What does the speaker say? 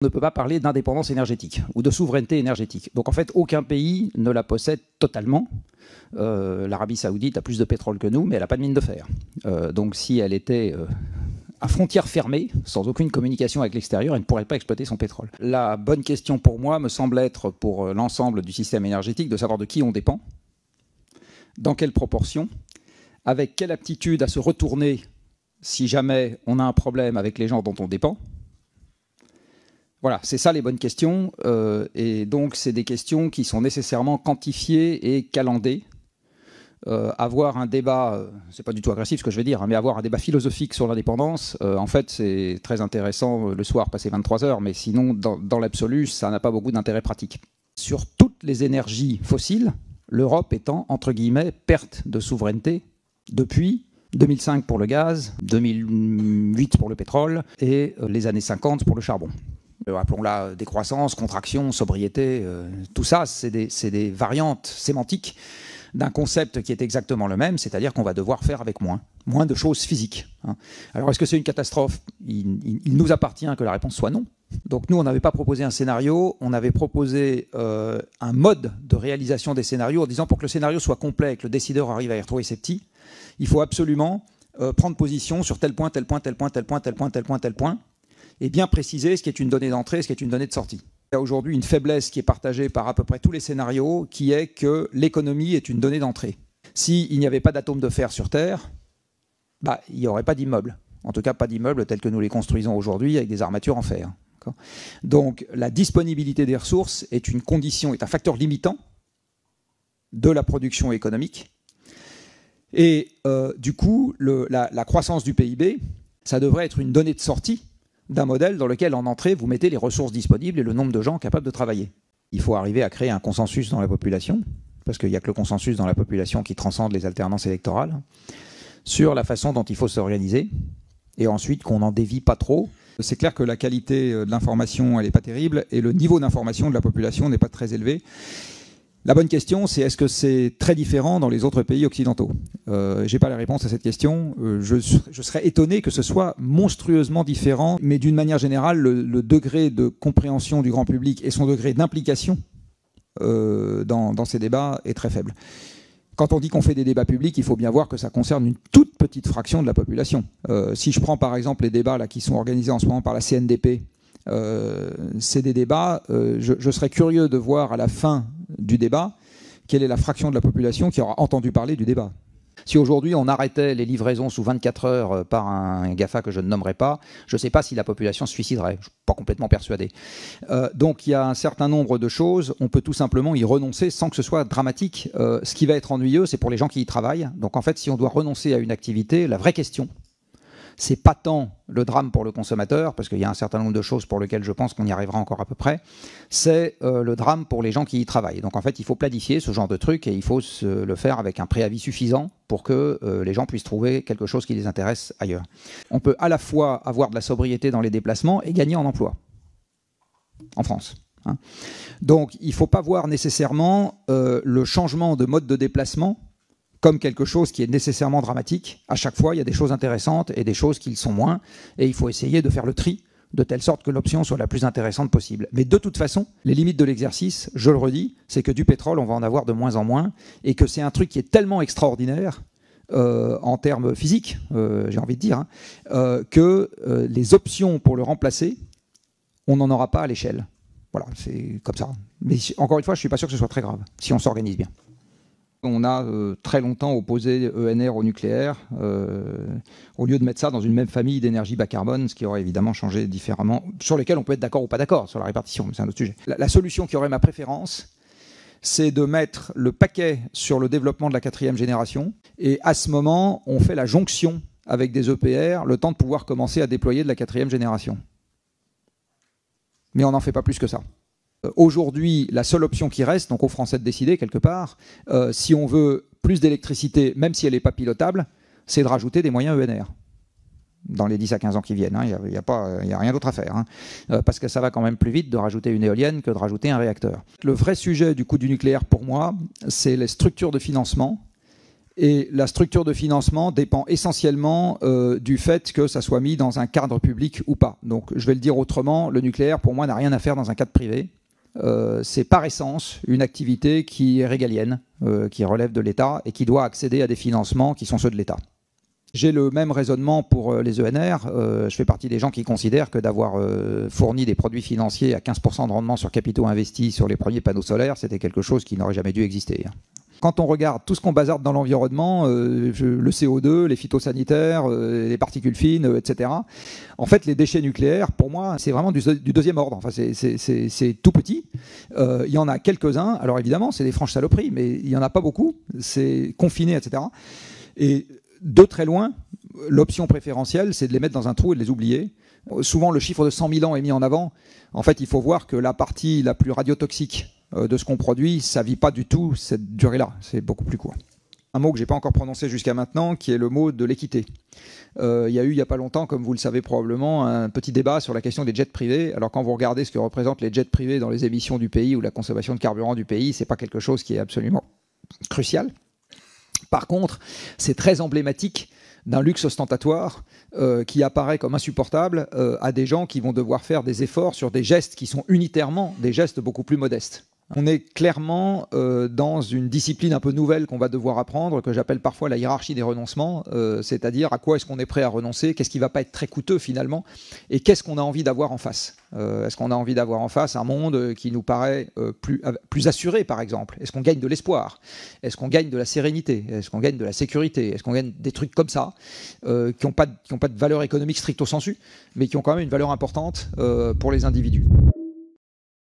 On ne peut pas parler d'indépendance énergétique ou de souveraineté énergétique. Donc en fait, aucun pays ne la possède totalement. L'Arabie Saoudite a plus de pétrole que nous, mais elle n'a pas de mine de fer. Donc si elle était à frontières fermées, sans aucune communication avec l'extérieur, elle ne pourrait pas exploiter son pétrole. La bonne question pour moi me semble être, pour l'ensemble du système énergétique, de savoir de qui on dépend, dans quelle proportion, avec quelle aptitude à se retourner si jamais on a un problème avec les gens dont on dépend. Voilà, c'est ça les bonnes questions, et donc c'est des questions qui sont nécessairement quantifiées et calandées. Avoir un débat, c'est pas du tout agressif ce que je vais dire, hein, mais avoir un débat philosophique sur l'indépendance, en fait c'est très intéressant le soir passer 23 heures, mais sinon dans l'absolu ça n'a pas beaucoup d'intérêt pratique. Sur toutes les énergies fossiles, l'Europe est en, entre guillemets, perte de souveraineté depuis 2005 pour le gaz, 2008 pour le pétrole et les années 50 pour le charbon. Appelons-la décroissance, contraction, sobriété, tout ça, c'est des variantes sémantiques d'un concept qui est exactement le même, c'est-à-dire qu'on va devoir faire avec moins de choses physiques. Alors est-ce que c'est une catastrophe ? Il nous appartient que la réponse soit non. Donc nous, on n'avait pas proposé un scénario, on avait proposé un mode de réalisation des scénarios en disant pour que le scénario soit complet et que le décideur arrive à y retrouver ses petits, il faut absolument prendre position sur tel point, tel point, tel point, tel point, tel point, tel point, tel point, et bien préciser ce qui est une donnée d'entrée et ce qui est une donnée de sortie. Il y a aujourd'hui une faiblesse qui est partagée par à peu près tous les scénarios, qui est que l'économie est une donnée d'entrée. S'il n'y avait pas d'atomes de fer sur Terre, il n'y aurait pas d'immeubles. En tout cas, pas d'immeubles tels que nous les construisons aujourd'hui avec des armatures en fer. Donc la disponibilité des ressources est une condition, est un facteur limitant de la production économique. Et du coup, la croissance du PIB, ça devrait être une donnée de sortie d'un modèle dans lequel, en entrée, vous mettez les ressources disponibles et le nombre de gens capables de travailler. Il faut arriver à créer un consensus dans la population, parce qu'il n'y a que le consensus dans la population qui transcende les alternances électorales, sur la façon dont il faut s'organiser, et ensuite qu'on n'en dévie pas trop. C'est clair que la qualité de l'information, elle n'est pas terrible, et le niveau d'information de la population n'est pas très élevé. La bonne question, c'est est-ce que c'est très différent dans les autres pays occidentaux ? Je n'ai pas la réponse à cette question. Je serais étonné que ce soit monstrueusement différent, mais d'une manière générale, le degré de compréhension du grand public et son degré d'implication dans ces débats est très faible. Quand on dit qu'on fait des débats publics, il faut bien voir que ça concerne une toute petite fraction de la population. Si je prends par exemple les débats là, qui sont organisés en ce moment par la CNDP, c'est des débats, je serais curieux de voir à la fin du débat quelle est la fraction de la population qui aura entendu parler du débat. Si aujourd'hui on arrêtait les livraisons sous 24 heures par un GAFA que je ne nommerai pas, je ne sais pas si la population se suiciderait, je ne suis pas complètement persuadé. Donc il y a un certain nombre de choses, on peut tout simplement y renoncer sans que ce soit dramatique. Ce qui va être ennuyeux, c'est pour les gens qui y travaillent. Donc en fait, si on doit renoncer à une activité, la vraie question, c'est pas tant le drame pour le consommateur, parce qu'il y a un certain nombre de choses pour lesquelles je pense qu'on y arrivera encore à peu près, c'est le drame pour les gens qui y travaillent. Donc en fait, il faut planifier ce genre de truc et il faut le faire avec un préavis suffisant pour que les gens puissent trouver quelque chose qui les intéresse ailleurs. On peut à la fois avoir de la sobriété dans les déplacements et gagner en emploi, en France. Donc il ne faut pas voir nécessairement le changement de mode de déplacement comme quelque chose qui est nécessairement dramatique. À chaque fois, il y a des choses intéressantes et des choses qui le sont moins. Et il faut essayer de faire le tri de telle sorte que l'option soit la plus intéressante possible. Mais de toute façon, les limites de l'exercice, je le redis, c'est que du pétrole, on va en avoir de moins en moins et que c'est un truc qui est tellement extraordinaire en termes physiques, j'ai envie de dire, que les options pour le remplacer, on n'en aura pas à l'échelle. Voilà, c'est comme ça. Mais encore une fois, je ne suis pas sûr que ce soit très grave, si on s'organise bien. On a très longtemps opposé ENR au nucléaire, au lieu de mettre ça dans une même famille d'énergie bas carbone, ce qui aurait évidemment changé différemment, sur lesquels on peut être d'accord ou pas d'accord, sur la répartition, mais c'est un autre sujet. La solution qui aurait ma préférence, c'est de mettre le paquet sur le développement de la 4e génération, et à ce moment, on fait la jonction avec des EPR, le temps de pouvoir commencer à déployer de la 4e génération. Mais on n'en fait pas plus que ça. Aujourd'hui, la seule option qui reste, donc aux Français de décider quelque part, si on veut plus d'électricité, même si elle n'est pas pilotable, c'est de rajouter des moyens ENR dans les 10 à 15 ans qui viennent. Il n'y a rien d'autre à faire. Parce que ça va quand même plus vite de rajouter une éolienne que de rajouter un réacteur. Le vrai sujet du coût du nucléaire pour moi, c'est les structures de financement Et la structure de financement dépend essentiellement du fait que ça soit mis dans un cadre public ou pas. Donc je vais le dire autrement, le nucléaire pour moi n'a rien à faire dans un cadre privé. C'est par essence une activité qui est régalienne, qui relève de l'État et qui doit accéder à des financements qui sont ceux de l'État. J'ai le même raisonnement pour les ENR. Je fais partie des gens qui considèrent que d'avoir fourni des produits financiers à 15% de rendement sur capitaux investis sur les premiers panneaux solaires, c'était quelque chose qui n'aurait jamais dû exister. Quand on regarde tout ce qu'on bazarde dans l'environnement, le CO2, les phytosanitaires, les particules fines, etc., en fait, les déchets nucléaires, pour moi, c'est vraiment du deuxième ordre. Enfin, c'est tout petit. Il y en a quelques-uns. Alors évidemment, c'est des franches saloperies, mais il n'y en a pas beaucoup. C'est confiné, etc. Et de très loin, l'option préférentielle, c'est de les mettre dans un trou et de les oublier. Souvent, le chiffre de 100 000 ans est mis en avant. En fait, il faut voir que la partie la plus radiotoxique de ce qu'on produit, ça ne vit pas du tout cette durée-là. C'est beaucoup plus court. Un mot que je n'ai pas encore prononcé jusqu'à maintenant, qui est le mot de l'équité. Il y a eu, il n'y a pas longtemps, comme vous le savez probablement, un petit débat sur la question des jets privés. Alors quand vous regardez ce que représentent les jets privés dans les émissions du pays ou la consommation de carburant du pays, ce n'est pas quelque chose qui est absolument crucial. Par contre, c'est très emblématique d'un luxe ostentatoire qui apparaît comme insupportable à des gens qui vont devoir faire des efforts sur des gestes qui sont unitairement des gestes beaucoup plus modestes. On est clairement dans une discipline un peu nouvelle qu'on va devoir apprendre, que j'appelle parfois la hiérarchie des renoncements, c'est-à-dire à quoi est-ce qu'on est prêt à renoncer, qu'est-ce qui ne va pas être très coûteux finalement, et qu'est-ce qu'on a envie d'avoir en face. Est-ce qu'on a envie d'avoir en face un monde qui nous paraît plus assuré, par exemple? Est-ce qu'on gagne de l'espoir? Est-ce qu'on gagne de la sérénité? Est-ce qu'on gagne de la sécurité? Est-ce qu'on gagne des trucs comme ça, qui n'ont pas de valeur économique stricto sensu, mais qui ont quand même une valeur importante pour les individus?